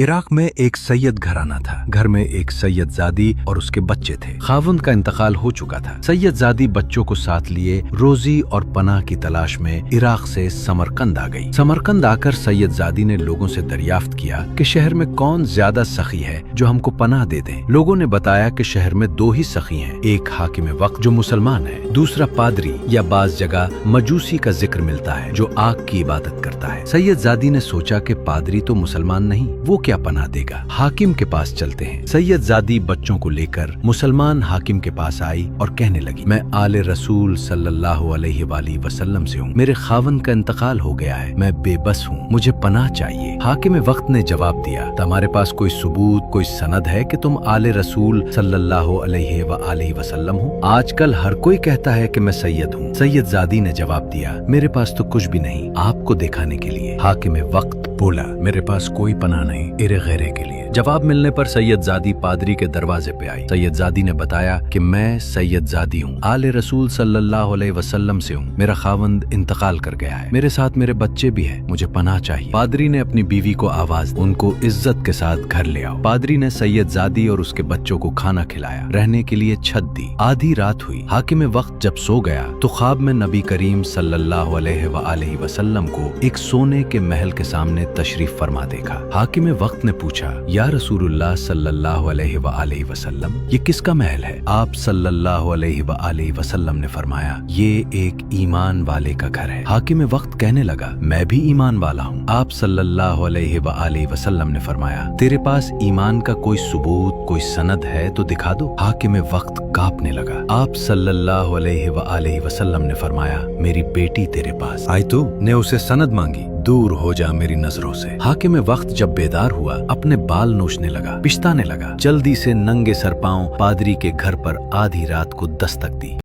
Iraq में एक सैयद घराना था। घर में एक सैयदजादी और उसके बच्चे थे। खावंद का इंतकाल हो चुका था। सैयदजादी बच्चों को साथ लिए रोजी और पनाह की तलाश में इराक से समरकंद आ गई। समरकंद आकर सैयदजादी ने लोगों से दरियाफ्त किया कि शहर में कौन ज्यादा सखी है जो हमको पनाह दे दें। लोगों ने बताया कि शहर में दो ही सखी हैं, एक हाकिम वक्त जो मुसलमान है, दूसरा पादरी या बाज जगह मजूसी का जिक्र मिलता है जो आग की इबादत करता है। सैयदजादी ने सोचा कि पादरी तो मुसलमान नहीं, वो क्या पनाह देगा, हाकिम के पास चलते हैं। सैयदजादी बच्चों को लेकर मुसलमान हाकिम के पास आई और कहने लगी, मैं आले रसूल सल्लल्लाहु अलैहि वसल्लम से हूँ, मेरे खावंद का इंतकाल हो गया है, मैं बेबस हूँ, मुझे पनाह चाहिए। हाकिम वक्त ने जवाब दिया, तुम्हारे पास कोई सबूत, कोई सनद है कि तुम आले रसूल सल्लल्लाहु अलैहि वसल्लम हो? आजकल हर कोई कहता है कि मैं सैयद हूँ। सैयदजादी ने जवाब दिया, मेरे पास तो कुछ भी नहीं, आपको दिखाने के लिए। हाकिम वक्त बोला, मेरे पास कोई पनाह नहीं, इरे गैरे के लिए। जवाब मिलने पर सैयदजादी पादरी के दरवाजे पे आई। सैयदजादी ने बताया कि मैं सैयदजादी हूँ, आले रसूल सल्लल्लाहु अलैहि वसल्लम से हूँ, मेरा खावंद इंतकाल कर गया है, मेरे साथ मेरे बच्चे भी हैं, मुझे पनाह चाहिए। पादरी ने अपनी बीवी को आवाज दी, उनको इज्जत के साथ घर ले आओ। पादरी ने सैयदजादी और उसके बच्चों को खाना खिलाया, रहने के लिए छत दी। आधी रात हुई। हाकिम वक्त जब सो गया तो ख्वाब में नबी करीम सल्लल्लाहु अलैहि वसल्लम को एक सोने के महल के सामने तशरीफ फरमा देखा। हाकिम वक्त ने पूछा, या रसूलुल्लाह सल्लल्लाहु अलैहि वसल्लम, ये किसका महल है? आप सल्लल्लाहु अलैहि वसल्लम ने फरमाया, ये एक ईमान वाले का घर है। हाकिम वक्त कहने लगा, मैं भी ईमान वाला हूँ। आप सल्लल्लाहु अलैहि वसल्लम ने फरमाया, तेरे पास ईमान का कोई सबूत, कोई सनद है तो दिखा दो। हाकिम वक्त कांपने लगा। आप सल्लल्लाहु अलैहि वसल्लम ने फरमाया, मेरी बेटी तेरे पास आई तो ने उसे सनद मांगी, दूर हो जा मेरी नजरों से। हाकिम वक्त जब बेदार हुआ अपने बाल नोचने लगा, पिछताने लगा। जल्दी से नंगे सर पांव पादरी के घर पर आधी रात को दस्तक दी।